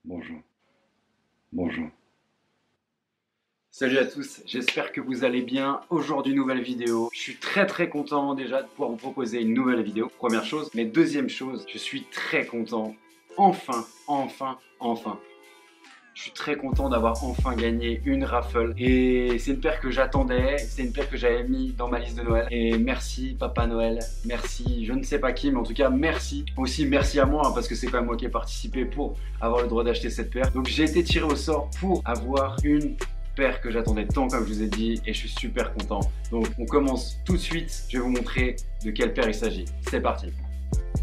Bonjour, bonjour. Salut à tous, j'espère que vous allez bien. Aujourd'hui, nouvelle vidéo. Je suis très content déjà de pouvoir vous proposer une nouvelle vidéo, première chose. Mais deuxième chose, je suis très content. Enfin. Je suis très content d'avoir enfin gagné une raffle. Et c'est une paire que j'attendais, c'est une paire que j'avais mis dans ma liste de Noël. Et merci Papa Noël, merci je ne sais pas qui, mais en tout cas merci. Aussi merci à moi, hein, parce que c'est quand même moi qui ai participé pour avoir le droit d'acheter cette paire. Donc j'ai été tiré au sort pour avoir une paire que j'attendais tant, comme je vous ai dit, et je suis super content. Donc on commence tout de suite, je vais vous montrer de quelle paire il s'agit. C'est parti.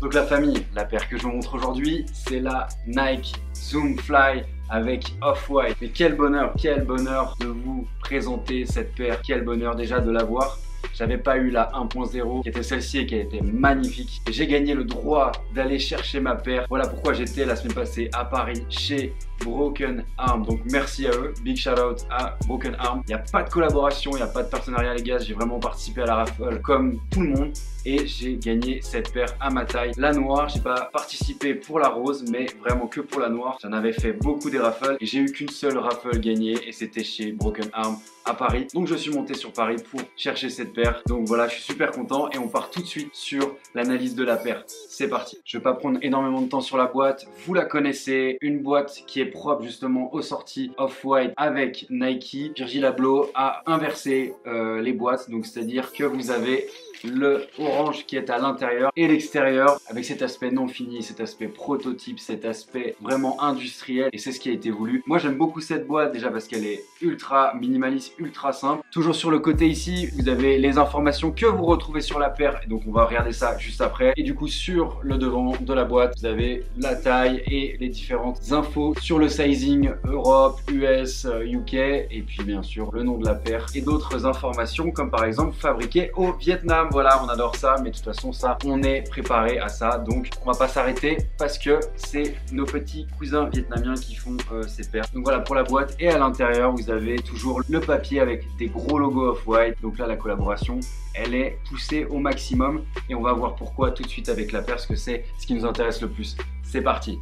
Donc la famille, la paire que je vous montre aujourd'hui, c'est la Nike Zoom Fly avec Off-White. Mais quel bonheur de vous présenter cette paire, quel bonheur déjà de l'avoir. J'avais pas eu la 1.0 qui était celle-ci et qui a été magnifique. J'ai gagné le droit d'aller chercher ma paire. Voilà pourquoi j'étais la semaine passée à Paris chez Broken Arm. Donc merci à eux, big shout out à Broken Arm. Il n'y a pas de collaboration, il n'y a pas de partenariat les gars. J'ai vraiment participé à la raffle comme tout le monde. Et j'ai gagné cette paire à ma taille. La noire, j'ai pas participé pour la rose, mais vraiment que pour la noire. J'en avais fait beaucoup des raffles et j'ai eu qu'une seule raffle gagnée et c'était chez Broken Arm à Paris. Donc je suis monté sur Paris pour chercher cette paire. Donc voilà, je suis super content et on part tout de suite sur l'analyse de la paire. C'est parti. Je vais pas prendre énormément de temps sur la boîte. Vous la connaissez, une boîte qui est propre justement aux sorties Off-White avec Nike. Virgil Abloh a inversé les boîtes, donc c'est-à-dire que vous avez le orange qui est à l'intérieur et l'extérieur avec cet aspect non fini, cet aspect prototype, cet aspect vraiment industriel, et c'est ce qui a été voulu. Moi j'aime beaucoup cette boîte déjà parce qu'elle est ultra minimaliste, ultra simple. Toujours sur le côté ici, vous avez les informations que vous retrouvez sur la paire, et donc on va regarder ça juste après. Et du coup sur le devant de la boîte, vous avez la taille et les différentes infos sur le sizing Europe, US, UK, et puis bien sûr le nom de la paire et d'autres informations comme par exemple fabriqué au Vietnam. Voilà, on adore ça, mais de toute façon ça, on est préparé à ça, donc on va pas s'arrêter parce que c'est nos petits cousins vietnamiens qui font ces paires. Donc voilà pour la boîte, et à l'intérieur vous avez toujours le papier avec des gros logos Off-White. Donc là la collaboration elle est poussée au maximum et on va voir pourquoi tout de suite avec la paire, parce que c'est ce qui nous intéresse le plus. C'est parti.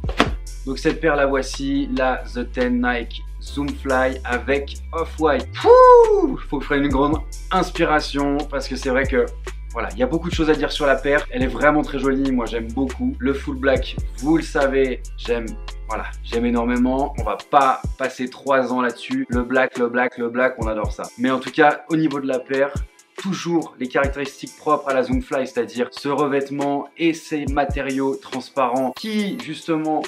Donc cette paire la voici, la The 10 Nike Zoom Fly avec Off-White. Faut que je prenne une grande inspiration parce que c'est vrai que voilà, il y a beaucoup de choses à dire sur la paire. Elle est vraiment très jolie, moi j'aime beaucoup. Le full black, vous le savez, j'aime énormément. On va pas passer 3 ans là-dessus. Le black, on adore ça. Mais en tout cas, au niveau de la paire, toujours les caractéristiques propres à la Zoom Fly, c'est-à-dire ce revêtement et ces matériaux transparents qui justement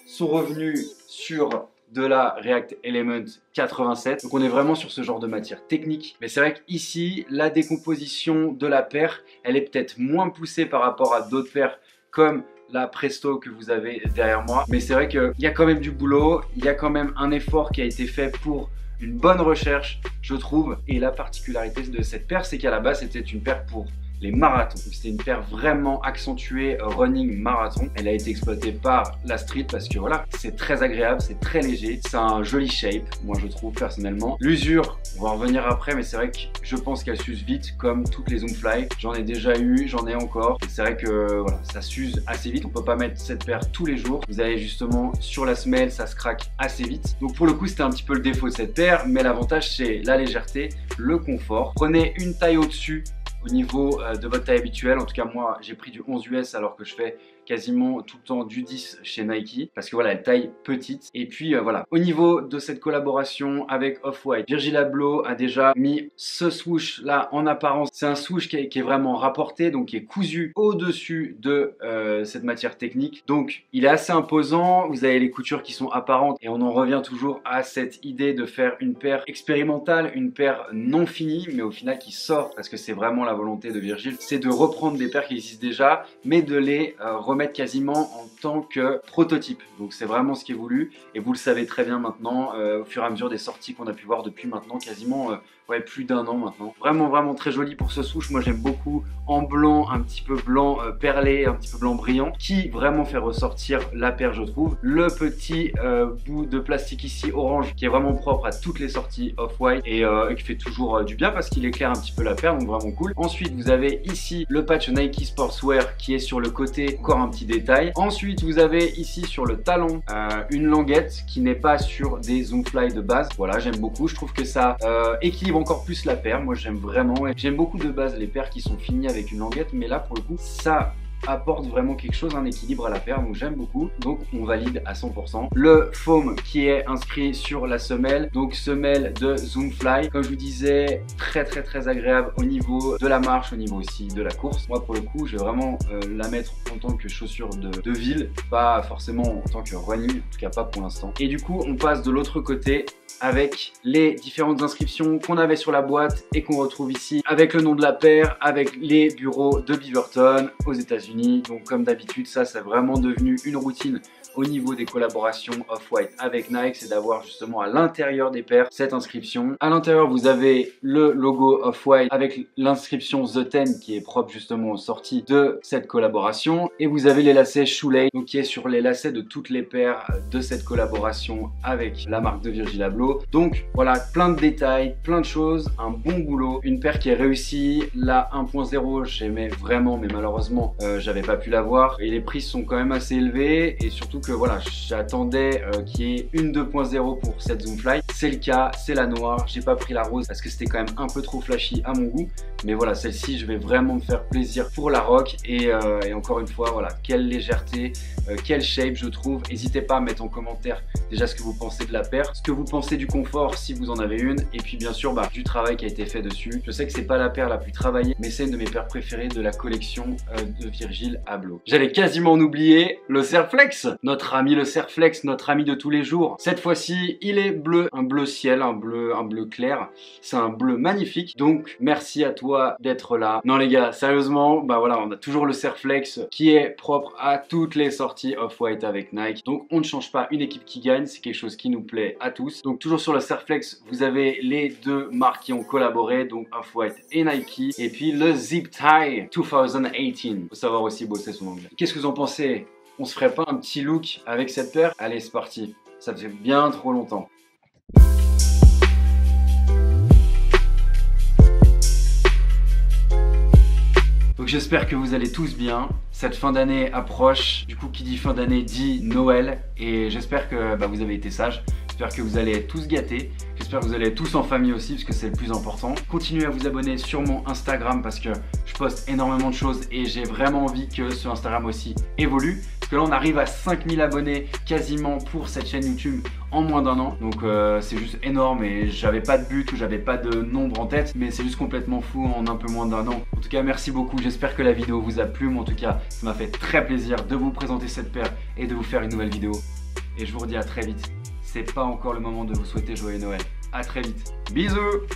sont revenus sur de la React Element 87. Donc on est vraiment sur ce genre de matière technique. Mais c'est vrai qu'ici, la décomposition de la paire, elle est peut-être moins poussée par rapport à d'autres paires comme la Presto que vous avez derrière moi. Mais c'est vrai qu'il y a quand même du boulot, il y a quand même un effort qui a été fait pour une bonne recherche, je trouve. Et la particularité de cette paire, c'est qu'à la base, c'était une paire pour les marathons. C'était une paire vraiment accentuée running marathon. Elle a été exploitée par la Street parce que voilà, c'est très agréable, c'est très léger, c'est un joli shape, moi je trouve personnellement. L'usure, on va en revenir après, mais c'est vrai que je pense qu'elle s'use vite comme toutes les Zoom Fly. J'en ai déjà eu, j'en ai encore, et c'est vrai que voilà, ça s'use assez vite. On peut pas mettre cette paire tous les jours. Vous avez justement sur la semelle, ça se craque assez vite. Donc pour le coup, c'était un petit peu le défaut de cette paire, mais l'avantage c'est la légèreté, le confort. Prenez une taille au-dessus au niveau de votre taille habituelle. En tout cas moi j'ai pris du 11 US alors que je fais quasiment tout le temps du 10 chez Nike parce que voilà, elle taille petite. Et puis voilà, au niveau de cette collaboration avec Off-White, Virgil Abloh a déjà mis ce swoosh là en apparence. C'est un swoosh qui est vraiment rapporté, donc qui est cousu au-dessus de cette matière technique. Donc il est assez imposant, vous avez les coutures qui sont apparentes et on en revient toujours à cette idée de faire une paire expérimentale, une paire non finie mais au final qui sort, parce que c'est vraiment la volonté de Virgil, c'est de reprendre des paires qui existent déjà mais de les remettre quasiment en tant que prototype. Donc c'est vraiment ce qui est voulu et vous le savez très bien maintenant au fur et à mesure des sorties qu'on a pu voir depuis maintenant quasiment ouais, plus d'1 an maintenant. Vraiment très joli pour ce swoosh. Moi j'aime beaucoup en blanc, un petit peu blanc perlé, un petit peu blanc brillant, qui vraiment fait ressortir la paire je trouve. Le petit bout de plastique ici orange qui est vraiment propre à toutes les sorties Off-White et qui fait toujours du bien parce qu'il éclaire un petit peu la paire, donc vraiment cool. Ensuite vous avez ici le patch Nike Sportswear qui est sur le côté encore un petit détail. Ensuite, vous avez ici sur le talon une languette qui n'est pas sur des Zoomfly de base. Voilà, j'aime beaucoup. Je trouve que ça équilibre encore plus la paire. Moi, j'aime vraiment. J'aime beaucoup de base les paires qui sont finies avec une languette, mais là, pour le coup, ça apporte vraiment quelque chose, un équilibre à la paire, donc j'aime beaucoup. Donc on valide à 100%. Le foam qui est inscrit sur la semelle, donc semelle de Zoomfly, comme je vous disais, très agréable au niveau de la marche, au niveau aussi de la course. Moi pour le coup, je vais vraiment la mettre en tant que chaussure de ville, pas forcément en tant que running, en tout cas pas pour l'instant. Et du coup, on passe de l'autre côté avec les différentes inscriptions qu'on avait sur la boîte et qu'on retrouve ici avec le nom de la paire, avec les bureaux de Beaverton aux États-Unis. Donc comme d'habitude, ça c'est vraiment devenu une routine au niveau des collaborations Off-White avec Nike, c'est d'avoir justement à l'intérieur des paires cette inscription. À l'intérieur, vous avez le logo Off-White avec l'inscription The 10 qui est propre justement aux sorties de cette collaboration. Et vous avez les lacets Shoelace, donc qui est sur les lacets de toutes les paires de cette collaboration avec la marque de Virgil Abloh. Donc voilà, plein de détails, plein de choses, un bon boulot. Une paire qui est réussie. La 1.0, j'aimais vraiment, mais malheureusement, j'avais pas pu l'avoir. Et les prix sont quand même assez élevés et surtout que voilà, j'attendais qu'il y ait une 2.0 pour cette Zoomfly. C'est le cas, c'est la noire. J'ai pas pris la rose parce que c'était quand même un peu trop flashy à mon goût. Mais voilà, celle-ci, je vais vraiment me faire plaisir pour la rock. Et encore une fois, voilà, quelle légèreté, quelle shape je trouve. N'hésitez pas à mettre en commentaire déjà ce que vous pensez de la paire, ce que vous pensez du confort si vous en avez une. Et puis bien sûr, du travail qui a été fait dessus. Je sais que c'est pas la paire la plus travaillée, mais c'est une de mes paires préférées de la collection de Virgil Abloh. J'allais quasiment en oublier le Surflex. Notre ami le Surflex, notre ami de tous les jours. Cette fois-ci, il est bleu, un bleu ciel, un bleu clair. C'est un bleu magnifique. Donc, merci à toi d'être là. Non les gars, sérieusement, voilà, on a toujours le Surflex qui est propre à toutes les sorties Off-White avec Nike. Donc, on ne change pas une équipe qui gagne. C'est quelque chose qui nous plaît à tous. Donc, toujours sur le Surflex, vous avez les deux marques qui ont collaboré, donc Off-White et Nike. Et puis le Zip Tie 2018. Faut savoir aussi bosser son anglais. Qu'est-ce que vous en pensez? On se ferait pas un petit look avec cette paire? Allez, c'est parti. Ça fait bien trop longtemps. Donc j'espère que vous allez tous bien. Cette fin d'année approche. Du coup, qui dit fin d'année dit Noël. Et j'espère que vous avez été sages. J'espère que vous allez être tous gâtés. J'espère que vous allez être tous en famille aussi parce que c'est le plus important. Continuez à vous abonner sur mon Instagram parce que je poste énormément de choses et j'ai vraiment envie que ce Instagram aussi évolue. Parce que là on arrive à 5000 abonnés quasiment pour cette chaîne YouTube en moins d'un an. Donc c'est juste énorme et j'avais pas de but ou j'avais pas de nombre en tête. Mais c'est juste complètement fou en un peu moins d'un an. En tout cas merci beaucoup, j'espère que la vidéo vous a plu. Mais en tout cas ça m'a fait très plaisir de vous présenter cette paire et de vous faire une nouvelle vidéo. Et je vous redis à très vite. C'est pas encore le moment de vous souhaiter joyeux Noël. À très vite. Bisous!